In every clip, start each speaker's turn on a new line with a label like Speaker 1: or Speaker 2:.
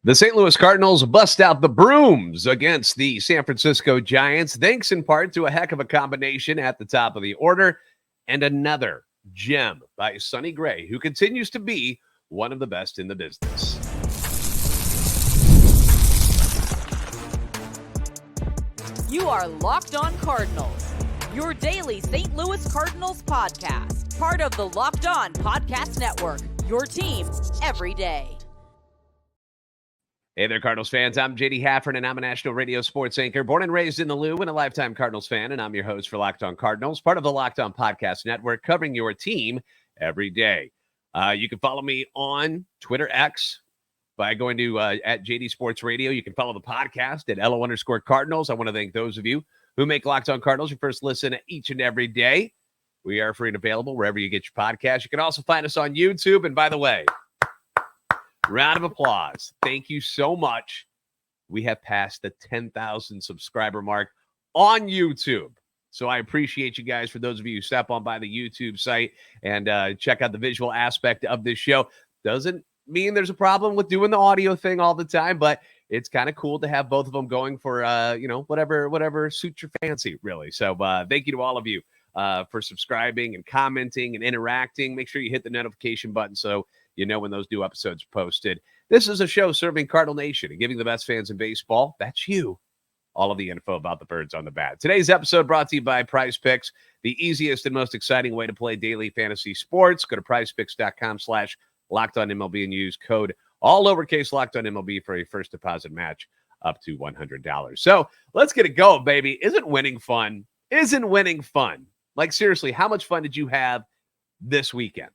Speaker 1: The St. Louis Cardinals bust out the brooms against the San Francisco Giants, thanks in part to a heck of a combination at the top of the order and another gem by Sonny Gray, who continues to be one of the best in the business.
Speaker 2: You are Locked On Cardinals, your daily St. Louis Cardinals podcast, part of the Locked On Podcast Network, your team every day.
Speaker 1: Hey there, Cardinals fans. I'm JD Hafford, and I'm a national radio sports anchor, born and raised in the Lou, and a lifetime Cardinals fan, and I'm your host for Locked On Cardinals, part of the Locked On Podcast Network, covering your team every day. You can follow me on Twitter X by going to at JD Sports Radio. You can follow the podcast at LO_Cardinals. I want to thank those of you who make Locked On Cardinals your first listen each and every day. We are free and available wherever you get your podcast. You can also find us on YouTube. And by the way, round of applause. Thank you so much. We have passed the 10,000 subscriber mark on YouTube. So I appreciate you guys. For those of you who step on by the YouTube site and check out the visual aspect of this show. Doesn't mean there's a problem with doing the audio thing all the time, but it's kind of cool to have both of them going for, whatever suits your fancy, really. So thank you to all of you for subscribing and commenting and interacting. Make sure you hit the notification button so you know when those new episodes are posted. This is a show serving Cardinal Nation and giving the best fans in baseball, that's you, all of the info about the birds on the bat. Today's episode brought to you by PrizePicks, the easiest and most exciting way to play daily fantasy sports. Go to prizepicks.com/LockedOnMLB and use code all lowercase LockedOnMLB for a first deposit match up to $100. So let's get it going, baby. Isn't winning fun? Isn't winning fun? Like, seriously, how much fun did you have this weekend?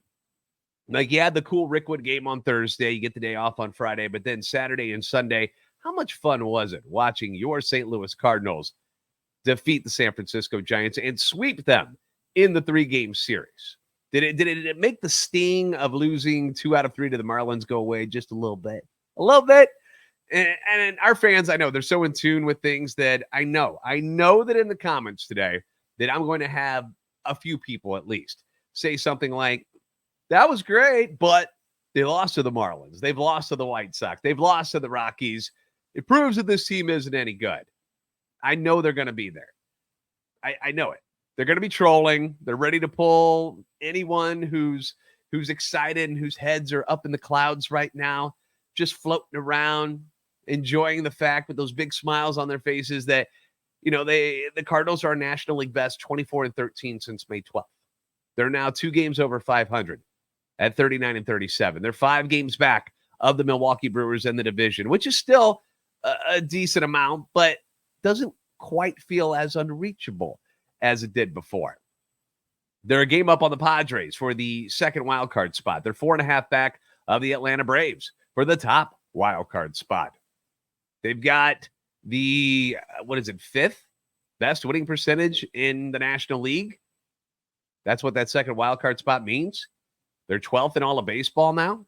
Speaker 1: Like, you had the cool Rickwood game on Thursday. You get the day off on Friday. But then Saturday and Sunday, how much fun was it watching your St. Louis Cardinals defeat the San Francisco Giants and sweep them in the 3-game series? Did it make the sting of losing 2 out of 3 to the Marlins go away just a little bit? A little bit? And our fans, I know, they're so in tune with things that I know that in the comments today that I'm going to have a few people at least say something like, that was great, but they lost to the Marlins. They've lost to the White Sox. They've lost to the Rockies. It proves that this team isn't any good. I know they're going to be there. I know it. They're going to be trolling. They're ready to pull anyone who's excited and whose heads are up in the clouds right now, just floating around, enjoying the fact with those big smiles on their faces that, you know, the Cardinals are National League best 24-13 since May 12th. They're now 2 games over 500 at 39-37. They're 5 games back of the Milwaukee Brewers in the division, which is still a decent amount, but doesn't quite feel as unreachable as it did before. They're a game up on the Padres for the second wild card spot. They're 4.5 back of the Atlanta Braves for the top wild card spot. They've got the, 5th best winning percentage in the National League. That's what that second wild card spot means. They're 12th in all of baseball now.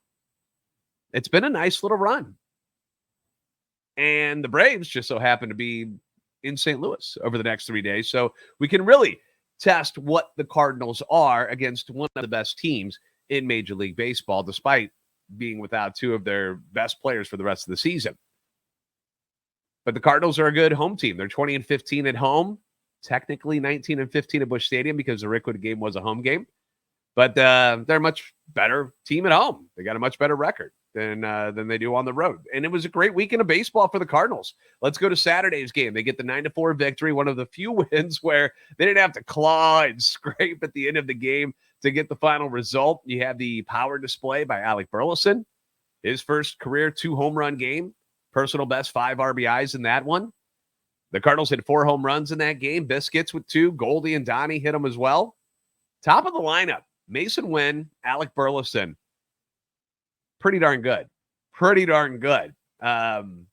Speaker 1: It's been a nice little run. And the Braves just so happen to be in St. Louis over the next 3 days. So we can really test what the Cardinals are against one of the best teams in Major League Baseball, despite being without 2 of their best players for the rest of the season. But the Cardinals are a good home team. They're 20-15 at home. Technically 19-15 at Busch Stadium because the Rickwood game was a home game. But they're a much better team at home. They got a much better record than they do on the road. And it was a great weekend of baseball for the Cardinals. Let's go to Saturday's game. They get the 9-4 victory, one of the few wins where they didn't have to claw and scrape at the end of the game to get the final result. You have the power display by Winn Burleson, his first career 2-home-run game, personal best 5 RBIs in that one. The Cardinals hit 4 home runs in that game. Biscuits with 2. Goldie and Donnie hit them as well. Top of the lineup, Mason Winn, Winn Burleson. Pretty darn good. Pretty darn good. I'm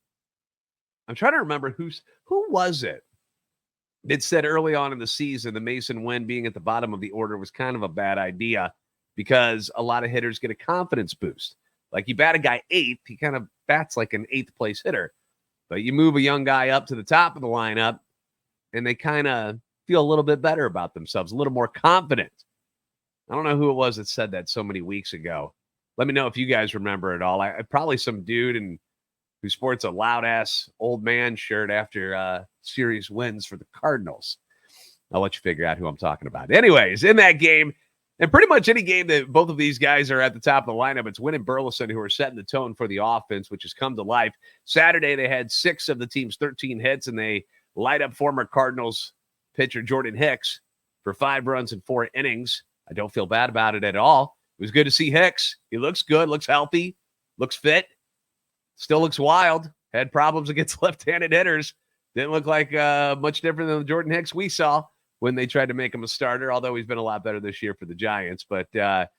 Speaker 1: trying to remember who was it that said early on in the season the Mason Winn being at the bottom of the order was kind of a bad idea because a lot of hitters get a confidence boost. Like, you bat a guy 8th, he kind of bats like an 8th place hitter. But you move a young guy up to the top of the lineup, and they kind of feel a little bit better about themselves, a little more confident. I don't know who it was that said that so many weeks ago. Let me know if you guys remember it all. I probably some dude in who sports a loud-ass old man shirt after series wins for the Cardinals. I'll let you figure out who I'm talking about. Anyways, in that game, and pretty much any game that both of these guys are at the top of the lineup, it's Winn Burleson who are setting the tone for the offense, which has come to life. Saturday, they had 6 of the team's 13 hits, and they light up former Cardinals pitcher Jordan Hicks for 5 runs in 4 innings. I don't feel bad about it at all. It was good to see Hicks. He looks good, looks healthy, looks fit, still looks wild. Had problems against left-handed hitters. Didn't look like much different than the Jordan Hicks we saw when they tried to make him a starter, although he's been a lot better this year for the Giants. But that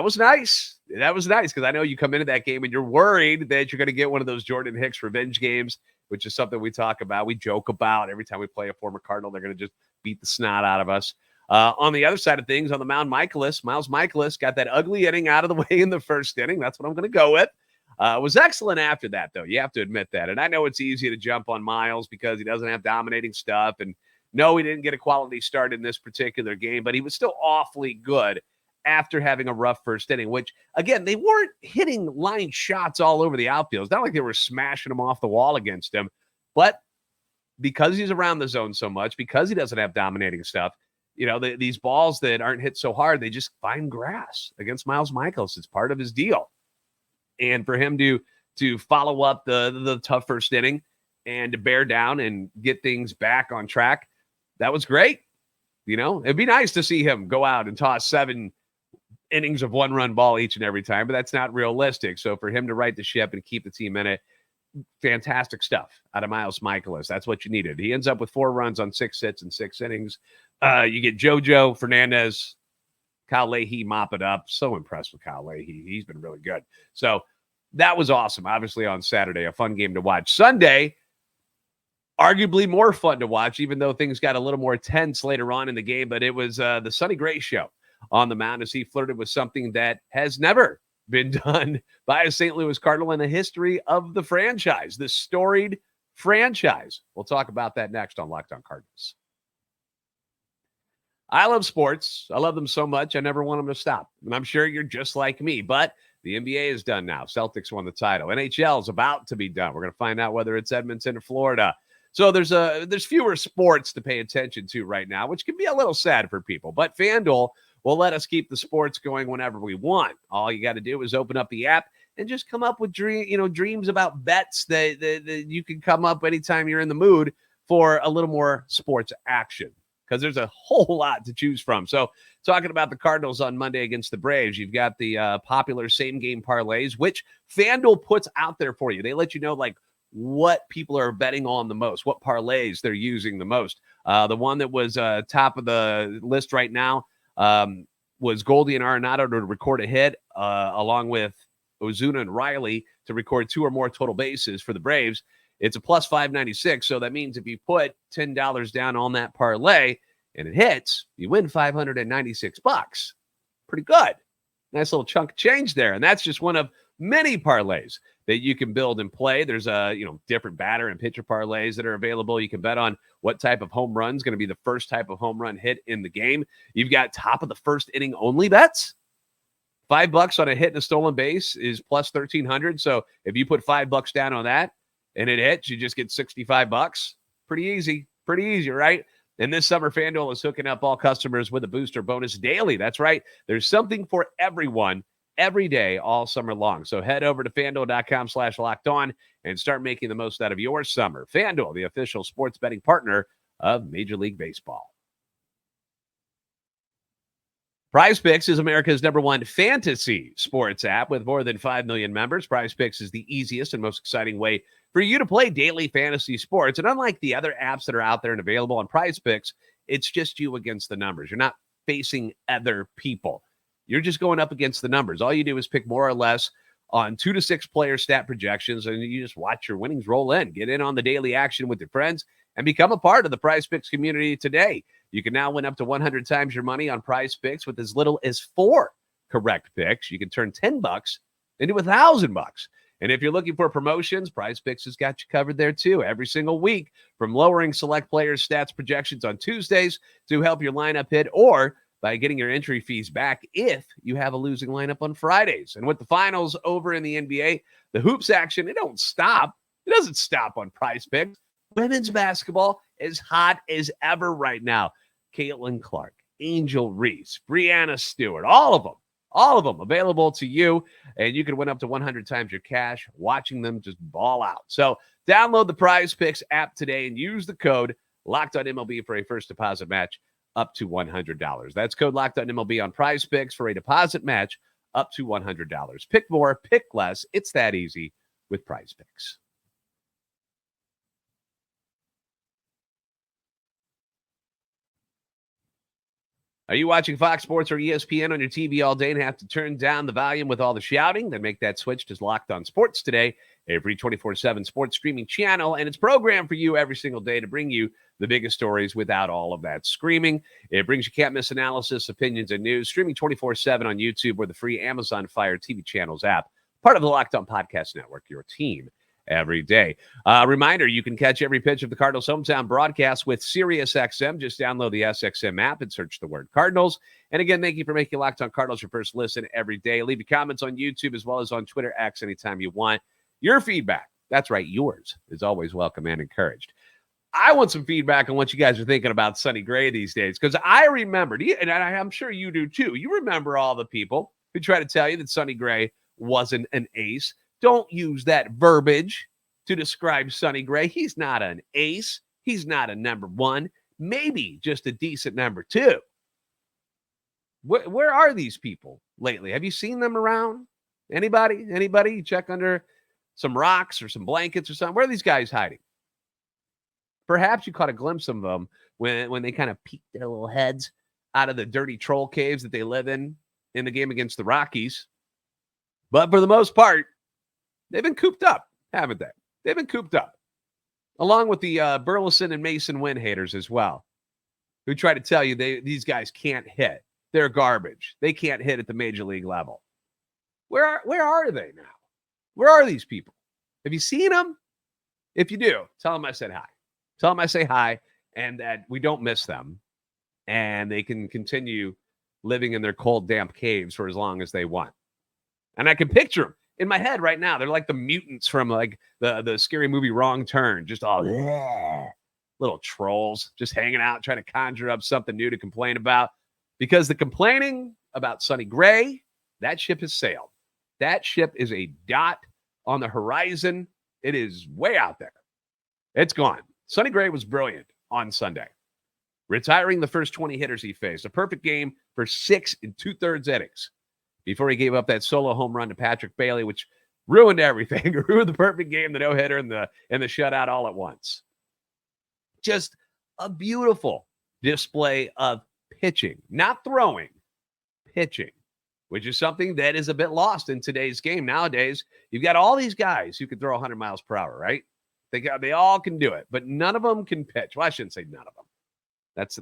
Speaker 1: was nice. That was nice because I know you come into that game and you're worried that you're going to get one of those Jordan Hicks revenge games, which is something we talk about. We joke about every time we play a former Cardinal. They're going to just beat the snot out of us. On the other side of things, on the mound, Miles Mikolas got that ugly inning out of the way in the first inning. That's what I'm going to go with. Was excellent after that, though. You have to admit that. And I know it's easy to jump on Miles because he doesn't have dominating stuff. And no, he didn't get a quality start in this particular game, but he was still awfully good after having a rough first inning, which, again, they weren't hitting line shots all over the outfield. It's not like they were smashing them off the wall against him. But because he's around the zone so much, because he doesn't have dominating stuff, you know, these balls that aren't hit so hard, they just find grass against Miles Mikolas. It's part of his deal. And for him to follow up the tough first inning and to bear down and get things back on track, that was great. You know, it'd be nice to see him go out and toss 7 innings of 1-run ball each and every time, but that's not realistic. So for him to right the ship and keep the team in it, fantastic stuff out of Miles Mikolas. That's what you needed. He ends up with 4 runs on 6 hits and 6 innings. You get JoJo Fernandez, Kyle Leahy mop it up. So impressed with Kyle Leahy. He's been really good. So that was awesome. Obviously on Saturday, a fun game to watch. Sunday, arguably more fun to watch, even though things got a little more tense later on in the game. But it was the Sonny Gray show on the mound as he flirted with something that has never been done by a St. Louis Cardinal in the history of the franchise, the storied franchise. We'll talk about that next on Locked On Cardinals. I love sports. I love them so much. I never want them to stop. And I'm sure you're just like me, but the NBA is done now. Celtics won the title. NHL is about to be done. We're going to find out whether it's Edmonton or Florida. So there's fewer sports to pay attention to right now, which can be a little sad for people. But FanDuel will let us keep the sports going whenever we want. All you got to do is open up the app and just come up with dreams about bets that you can come up anytime you're in the mood for a little more sports action, because there's a whole lot to choose from. So talking about the Cardinals on Monday against the Braves, you've got the popular same-game parlays, which FanDuel puts out there for you. They let you know, like, what people are betting on the most, what parlays they're using the most. The one that was top of the list right now was Goldie and Arenado to record a hit, along with Ozuna and Riley to record 2 or more total bases for the Braves. It's a plus 596, so that means if you put $10 down on that parlay and it hits, you win $596. Pretty good. Nice little chunk of change there, and that's just one of many parlays that you can build and play. There's different batter and pitcher parlays that are available. You can bet on what type of home run is going to be the first type of home run hit in the game. You've got top of the first inning only bets. $5 on a hit and a stolen base is plus 1,300. So if you put $5 down on that and it hits, you just get $65. Pretty easy, right? And this summer, FanDuel is hooking up all customers with a booster bonus daily. That's right. There's something for everyone every day, all summer long. So head over to FanDuel.com/lockedon and start making the most out of your summer. FanDuel, the official sports betting partner of Major League Baseball. PrizePicks is America's #1 fantasy sports app with more than 5 million members. PrizePicks is the easiest and most exciting way for you to play daily fantasy sports. And unlike the other apps that are out there and available on PrizePicks, it's just you against the numbers. You're not facing other people. You're just going up against the numbers. All you do is pick more or less on 2 to 6 player stat projections, and you just watch your winnings roll in. Get in on the daily action with your friends and become a part of the PrizePicks community today. You can now win up to 100 times your money on PrizePicks with as little as 4 correct picks. You can turn $10 into $1,000. And if you're looking for promotions, PrizePicks has got you covered there too. Every single week, from lowering select players' stats projections on Tuesdays to help your lineup hit, or by getting your entry fees back if you have a losing lineup on Fridays. And with the finals over in the NBA, the hoops action, it don't stop. It doesn't stop on PrizePicks. Women's basketball is hot as ever right now. Caitlin Clark, Angel Reese, Brianna Stewart, all of them available to you. And you can win up to 100 times your cash watching them just ball out. So download the PrizePicks app today and use the code LOCKEDONMLB for a first deposit match up to $100. That's code LOCKEDONMLB on PrizePicks for a deposit match up to $100. Pick more, pick less. It's that easy with PrizePicks. Are you watching Fox Sports or ESPN on your TV all day and have to turn down the volume with all the shouting? Then make that switch to Locked On Sports today, a free 24/7 sports streaming channel, and it's programmed for you every single day to bring you the biggest stories without all of that screaming. It brings you can't-miss analysis, opinions, and news, streaming 24/7 on YouTube or the free Amazon Fire TV channels app, part of the Locked On Podcast Network, your team every day. Reminder, you can catch every pitch of the Cardinals' hometown broadcast with SiriusXM. Just download the SXM app and search the word Cardinals. And again, thank you for making Locked On Cardinals your first listen every day. Leave your comments on YouTube as well as on Twitter, X, anytime you want. Your feedback, that's right, yours, is always welcome and encouraged. I want some feedback on what you guys are thinking about Sonny Gray these days, because I remember, and I'm sure you do too, you remember all the people who try to tell you that Sonny Gray wasn't an ace. Don't use that verbiage to describe Sonny Gray. He's not an ace. He's not a number one. Maybe just a decent number two. Where are these people lately? Have you seen them around? Anybody? You check under some rocks or some blankets or something. Where are these guys hiding? Perhaps you caught a glimpse of them when they kind of peeked their little heads out of the dirty troll caves that they live in the game against the Rockies. But for the most part, they've been cooped up, haven't they? They've been cooped up, along with the Burleson and Mason Winn haters as well, who try to tell you these guys can't hit. They're garbage. They can't hit at the major league level. Where are they now? Where are these people? Have you seen them? If you do, tell them I said hi. Tell them I say hi and that we don't miss them and they can continue living in their cold, damp caves for as long as they want. And I can picture them in my head right now. They're like the mutants from like the scary movie Wrong Turn, just all little trolls just hanging out, trying to conjure up something new to complain about. Because the complaining about Sonny Gray, that ship has sailed. That ship is a dot on the horizon. It is way out there. It's gone. Sonny Gray was brilliant on Sunday, retiring the first 20 hitters he faced. A perfect game for 6 2/3 innings before he gave up that solo home run to Patrick Bailey, which ruined everything. Ruined the perfect game, the no-hitter, and the shutout all at once. Just a beautiful display of pitching, not throwing, pitching, which is something that is a bit lost in today's game. Nowadays, you've got all these guys who can throw 100 miles per hour, right? They all can do it, but none of them can pitch. Well, I shouldn't say none of them.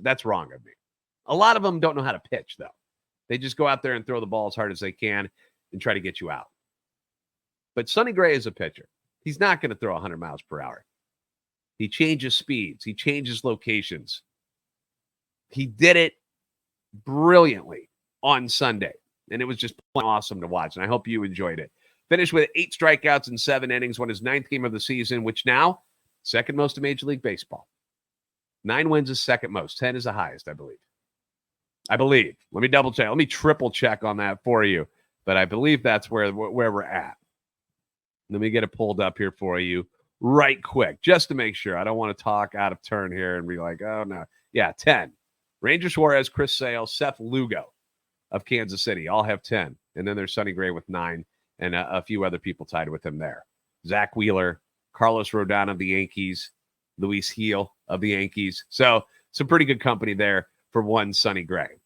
Speaker 1: That's wrong of me. A lot of them don't know how to pitch, though. They just go out there and throw the ball as hard as they can and try to get you out. But Sonny Gray is a pitcher. He's not going to throw 100 miles per hour. He changes speeds. He changes locations. He did it brilliantly on Sunday, and it was just awesome to watch, and I hope you enjoyed it. Finished with 8 strikeouts in 7 innings, won his 9th game of the season, which now, second most in Major League Baseball. 9 wins is second most. 10 is the highest, I believe. Let me double check. Let me triple check on that for you. But I believe that's where we're at. Let me get it pulled up here for you right quick, just to make sure. I don't want to talk out of turn here and be like, oh, no. Yeah, 10. Ranger Suarez, Chris Sale, Seth Lugo of Kansas City all have 10. And then there's Sonny Gray with 9 and a few other people tied with him there. Zach Wheeler, Carlos Rodon of the Yankees, Luis Gil of the Yankees. So some pretty good company there for one Sonny Gray.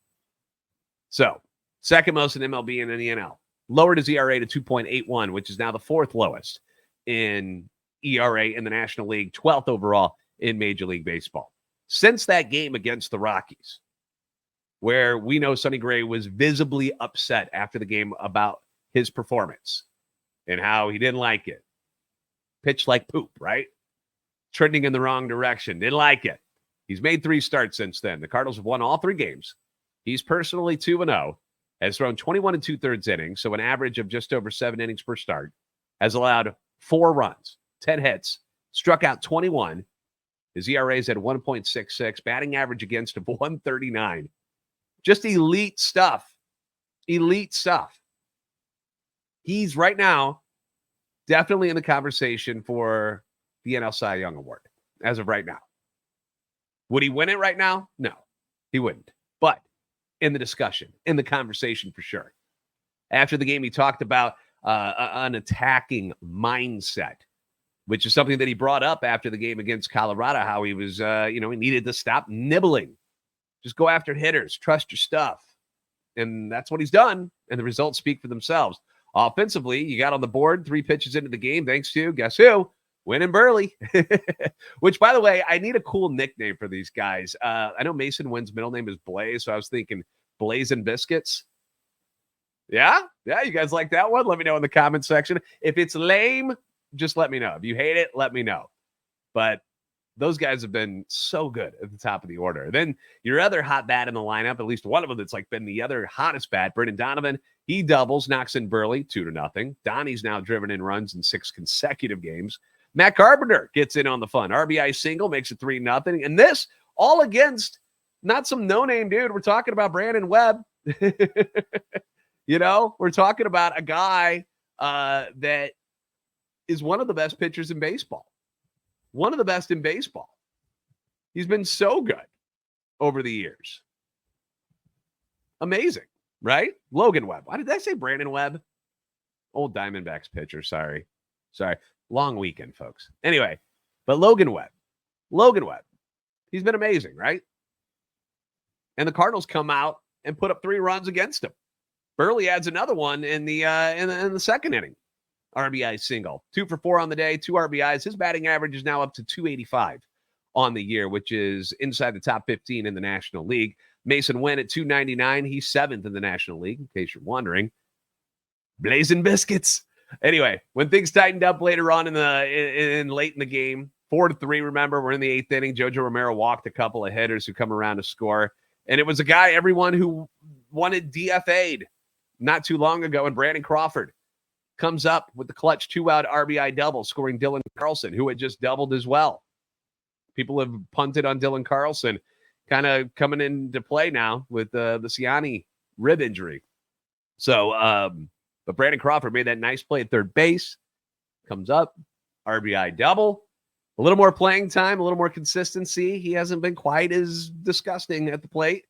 Speaker 1: So second most in MLB and in the NL. Lowered his ERA to 2.81, which is now the 4th lowest in ERA in the National League, 12th overall in Major League Baseball. Since that game against the Rockies, where we know Sonny Gray was visibly upset after the game about his performance and how he didn't like it. Pitched like poop, right? Trending in the wrong direction. Didn't like it. He's made 3 starts since then. The Cardinals have won all 3 games. He's personally 2-0, has thrown 21 2/3 innings, so an average of just over 7 innings per start, has allowed 4 runs, 10 hits, struck out 21. His ERA is at 1.66, batting average against him 139. Just elite stuff. Elite stuff. He's right now definitely in the conversation for the NL Cy Young Award as of right now. Would he win it right now? No, he wouldn't. But in the discussion, in the conversation for sure. After the game, he talked about an attacking mindset, which is something that he brought up after the game against Colorado, how he was, he needed to stop nibbling. Just go after hitters. Trust your stuff. And that's what he's done. And the results speak for themselves. Offensively, you got on the board 3 pitches into the game, thanks to, guess who? Winn Burleson. Which, by the way, I need a cool nickname for these guys. I know Mason Wynn's middle name is Blaze, so I was thinking Blazing Biscuits. Yeah, you guys like that one? Let me know in the comment section. If it's lame, just let me know. If you hate it, let me know. But those guys have been so good at the top of the order. Then your other hot bat in the lineup, at least one of them that's like been the other hottest bat, Brendan Donovan, he doubles, knocks in Burley 2-0. Donnie's now driven in runs in 6 consecutive games. Matt Carpenter gets in on the fun. RBI single makes it 3-0. And this all against not some no-name dude. We're talking about Brandon Webb. We're talking about a guy that is one of the best pitchers in baseball. One of the best in baseball. He's been so good over the years. Amazing, right? Logan Webb. Why did I say Brandon Webb? Old Diamondbacks pitcher. Sorry. Long weekend, folks. Anyway, but Logan Webb. He's been amazing, right? And the Cardinals come out and put up 3 runs against him. Burley adds another one in the second inning. RBI single. 2 for 4 on the day, 2 RBIs. His batting average is now up to 285 on the year, which is inside the top 15 in the National League. Mason Winn at 299. He's 7th in the National League, in case you're wondering. Blazing Biscuits. Anyway, when things tightened up later on in late in the game, 4-3, remember, we're in the 8th inning. Jojo Romero walked a couple of hitters who come around to score. And it was a guy everyone who wanted DFA'd not too long ago, and Brandon Crawford comes up with the clutch 2-out RBI double, scoring Dylan Carlson, who had just doubled as well. People have punted on Dylan Carlson, kind of coming into play now with the Siani rib injury. So, but Brandon Crawford made that nice play at third base, comes up, RBI double, a little more playing time, a little more consistency. He hasn't been quite as disgusting at the plate,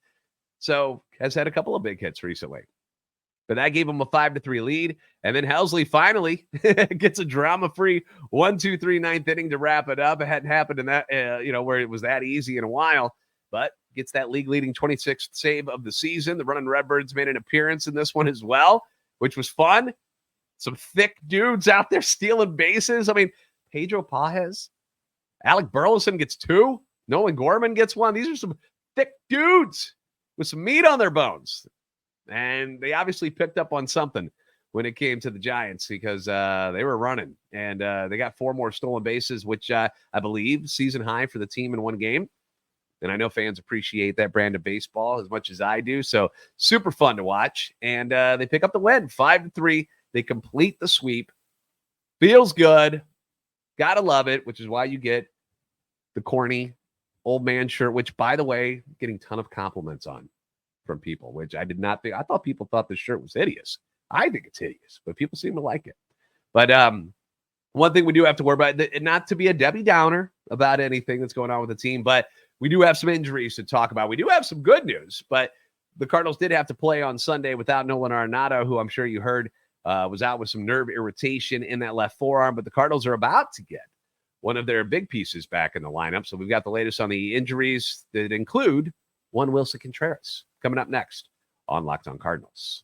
Speaker 1: so has had a couple of big hits recently. But that gave him a 5-3 lead. And then Helsley finally gets a drama-free 1-2-3 9th inning to wrap it up. It hadn't happened in that, where it was that easy in a while. But gets that league-leading 26th save of the season. The Running Redbirds made an appearance in this one as well, which was fun. Some thick dudes out there stealing bases. I mean, Pedro Pajes, Alec Burleson gets 2. Nolan Gorman gets 1. These are some thick dudes with some meat on their bones. And they obviously picked up on something when it came to the Giants because they were running. And they got 4 more stolen bases, which I believe season high for the team in one game. And I know fans appreciate that brand of baseball as much as I do. So super fun to watch. And they pick up the win, 5-3. They complete the sweep. Feels good. Gotta love it, which is why you get the corny old man shirt, which, by the way, getting a ton of compliments on from people, which I did not think. I thought people thought this shirt was hideous. I think it's hideous, but people seem to like it. But one thing we do have to worry about, not to be a Debbie Downer about anything that's going on with the team, but we do have some injuries to talk about. We do have some good news, but the Cardinals did have to play on Sunday without Nolan Arenado, who I'm sure you heard was out with some nerve irritation in that left forearm. But the Cardinals are about to get one of their big pieces back in the lineup. So we've got the latest on the injuries that include one Willson Contreras coming up next on Locked On Cardinals.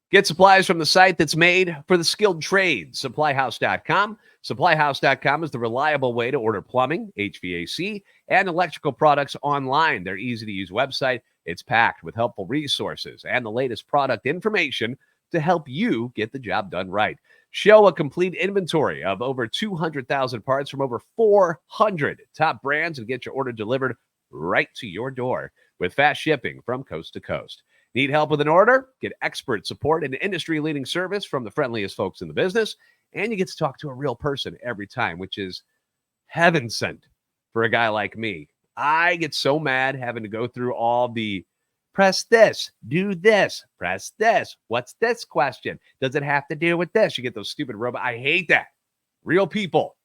Speaker 1: Get supplies from the site that's made for the skilled trades, SupplyHouse.com. SupplyHouse.com is the reliable way to order plumbing, HVAC, and electrical products online. Their easy-to-use website, it's packed with helpful resources and the latest product information to help you get the job done right. Show a complete inventory of over 200,000 parts from over 400 top brands and get your order delivered right to your door with fast shipping from coast to coast. Need help with an order? Get expert support and industry-leading service from the friendliest folks in the business, and you get to talk to a real person every time, which is heaven sent for a guy like me. I get so mad having to go through all the press this, do this, press this. What's this question? Does it have to do with this? You get those stupid robots. I hate that. Real people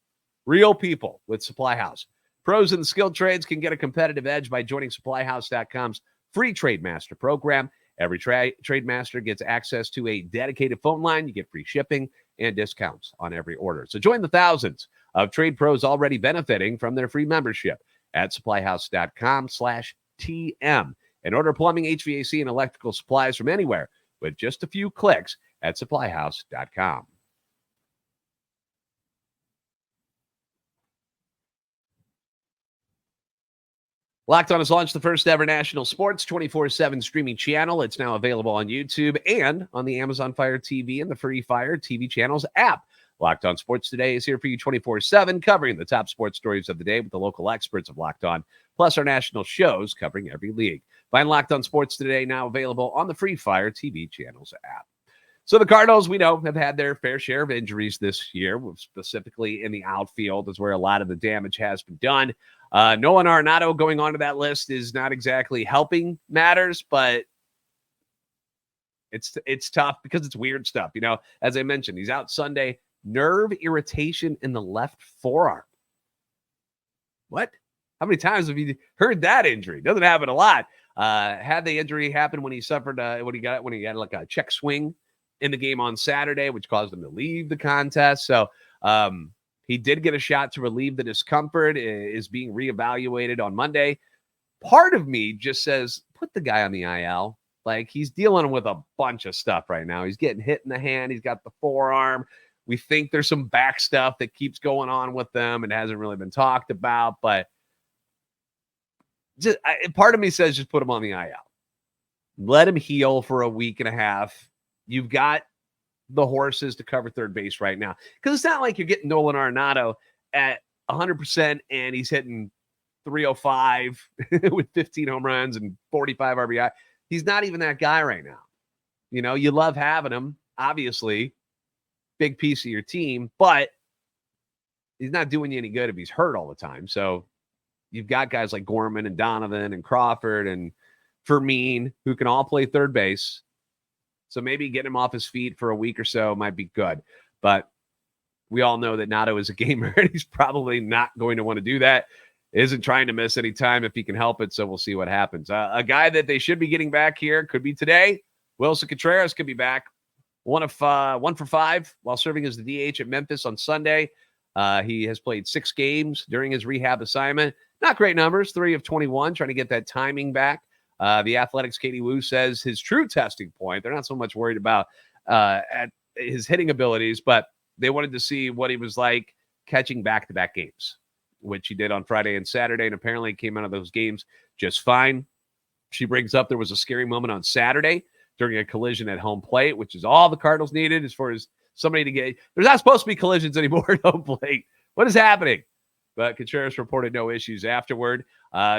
Speaker 1: with Supply House. Pros in the skilled trades can get a competitive edge by joining SupplyHouse.com's free Trade Master program. Every Trade Master gets access to a dedicated phone line. You get free shipping and discounts on every order. So join the thousands of trade pros already benefiting from their free membership at SupplyHouse.com/TM. And order plumbing, HVAC, and electrical supplies from anywhere with just a few clicks at SupplyHouse.com. Locked On has launched the first ever national sports 24/7 streaming channel. It's now available on YouTube and on the Amazon Fire TV and the Free Fire TV channels app. Locked On Sports Today is here for you 24/7, covering the top sports stories of the day with the local experts of Locked On, plus our national shows covering every league. Find Locked On Sports Today now available on the Free Fire TV channels app. So the Cardinals, we know, have had their fair share of injuries this year, specifically in the outfield is where a lot of the damage has been done. Nolan Arenado going onto that list is not exactly helping matters, but it's tough because it's weird stuff. You know, as I mentioned, he's out Sunday, nerve irritation in the left forearm. What? How many times have you heard that injury? Doesn't happen a lot. Had the injury happen when he suffered when he got like a check swing in the game on Saturday, which caused him to leave the contest. So he did get a shot to relieve the discomfort, is being reevaluated on Monday. Part of me just says, put the guy on the IL. Like, he's dealing with a bunch of stuff right now. He's getting hit in the hand. He's got the forearm. We think there's some back stuff that keeps going on with them and hasn't really been talked about. But part of me says just put him on the IL. Let him heal for a week and a half. You've got the horses to cover third base right now. Because it's not like you're getting Nolan Arenado at 100% and he's hitting 305 with 15 home runs and 45 RBI. He's not even that guy right now. You know, you love having him, obviously, big piece of your team, but he's not doing you any good if he's hurt all the time. So you've got guys like Gorman and Donovan and Crawford and Fermin who can all play third base. So maybe getting him off his feet for a week or so might be good. But we all know that Nato is a gamer, and he's probably not going to want to do that. Isn't trying to miss any time if he can help it, so we'll see what happens. A guy that they should be getting back here could be today. Willson Contreras could be back. 1 for 5 while serving as the DH at Memphis on Sunday. He has played 6 games during his rehab assignment. Not great numbers, 3 of 21, trying to get that timing back. The Athletics' Katie Wu says his true testing point, they're not so much worried about at his hitting abilities, but they wanted to see what he was like catching back-to-back games, which he did on Friday and Saturday, and apparently came out of those games just fine. She brings up there was a scary moment on Saturday during a collision at home plate, which is all the Cardinals needed as far as somebody to get. There's not supposed to be collisions anymore at home plate. What is happening? But Contreras reported no issues afterward.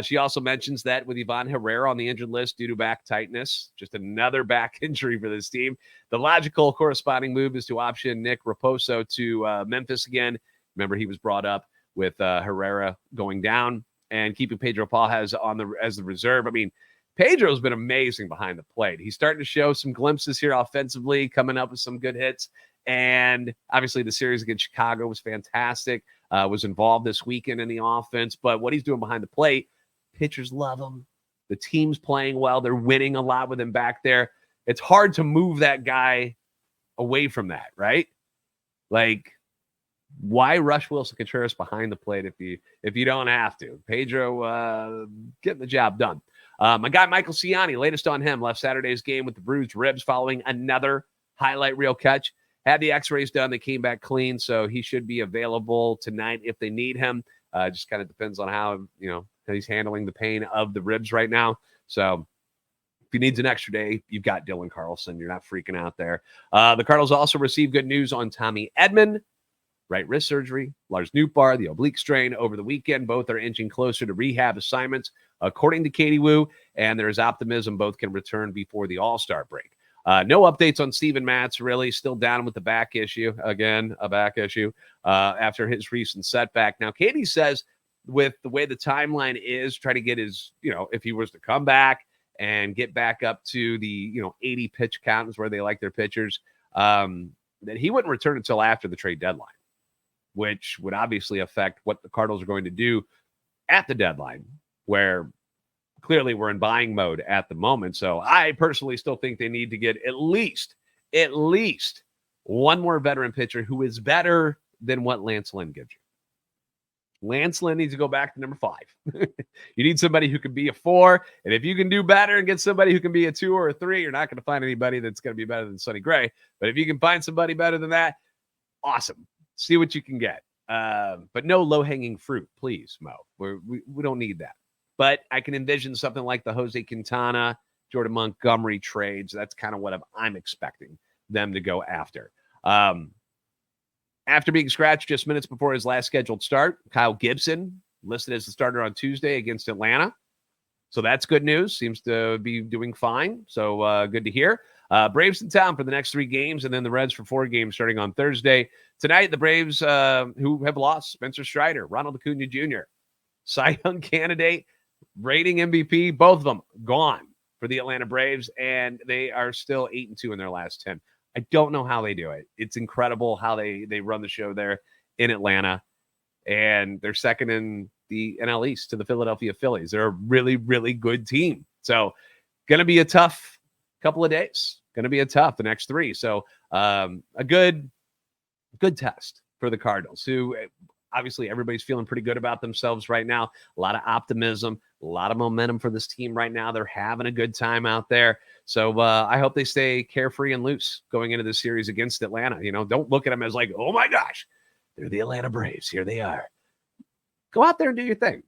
Speaker 1: She also mentions that with Ivan Herrera on the injured list due to back tightness, just another back injury for this team, the logical corresponding move is to option Nick Raposo to Memphis again. Remember, he was brought up with Herrera going down and keeping Pedro Pajas as the reserve. I mean, Pedro's been amazing behind the plate. He's starting to show some glimpses here offensively, coming up with some good hits. And obviously the series against Chicago was fantastic. Was involved this weekend in the offense. But what he's doing behind the plate, pitchers love him. The team's playing well. They're winning a lot with him back there. It's hard to move that guy away from that, right? Like, why rush Willson Contreras behind the plate if you don't have to? Pedro getting the job done. My guy Michael Ciani, latest on him, left Saturday's game with the bruised ribs following another highlight reel catch. Had the x-rays done. They came back clean, so he should be available tonight if they need him. Just kind of depends on how he's handling the pain of the ribs right now. So he needs an extra day, you've got Dylan Carlson. You're not freaking out there. The Cardinals also received good news on Tommy Edman. Right wrist surgery, Lars Nootbaar, the oblique strain over the weekend. Both are inching closer to rehab assignments, according to Katie Wu, and there is optimism both can return before the All-Star break. No updates on Steven Matz, really. Still down with the back issue. Again, a back issue after his recent setback. Now, Katie says with the way the timeline is, try to get his, if he was to come back and get back up to the, 80 pitch count is where they like their pitchers, that he wouldn't return until after the trade deadline, which would obviously affect what the Cardinals are going to do at the deadline, where clearly we're in buying mode at the moment. So I personally still think they need to get at least one more veteran pitcher who is better than what Lance Lynn gives you. Lance Lynn needs to go back to number 5. You need somebody who can be a 4. And if you can do better and get somebody who can be a 2 or a 3, you're not going to find anybody that's going to be better than Sonny Gray. But if you can find somebody better than that, awesome. See what you can get. But no low-hanging fruit, please, Mo. We don't need that. But I can envision something like the Jose Quintana, Jordan Montgomery trades. That's kind of what I'm expecting them to go after. After being scratched just minutes before his last scheduled start, Kyle Gibson listed as the starter on Tuesday against Atlanta. So that's good news. Seems to be doing fine. So good to hear. Braves in town for the next 3 games, and then the Reds for 4 games starting on Thursday. Tonight, the Braves, who have lost Spencer Strider, Ronald Acuna Jr., Cy Young candidate, rating MVP, both of them gone for the Atlanta Braves, and they are still 8-2 in their last 10. I don't know how they do it. It's incredible how they run the show there in Atlanta, and they're second in the NL East to the Philadelphia Phillies. They're a really, really good team. So going to be a tough couple of days. Going to be a tough the next 3. So a good test for the Cardinals, who obviously everybody's feeling pretty good about themselves right now. A lot of optimism, a lot of momentum for this team right now. They're having a good time out there. So I hope they stay carefree and loose going into this series against Atlanta. Don't look at them as like, oh my gosh, they're the Atlanta Braves. Here they are. Go out there and do your thing.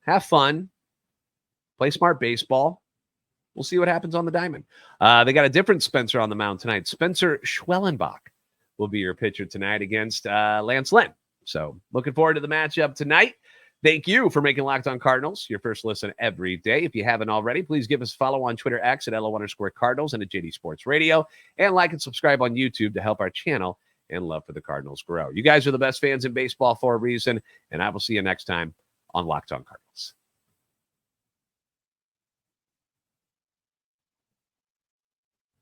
Speaker 1: Have fun, play smart baseball. We'll see what happens on the diamond. They got a different Spencer on the mound tonight. Spencer Schwellenbach will be your pitcher tonight against Lance Lynn. So looking forward to the matchup tonight. Thank you for making Locked On Cardinals your first listen every day. If you haven't already, please give us a follow on Twitter X at @LO_Cardinals and at JD Sports Radio, and like and subscribe on YouTube to help our channel and love for the Cardinals grow. You guys are the best fans in baseball for a reason, and I will see you next time on Locked On Cardinals.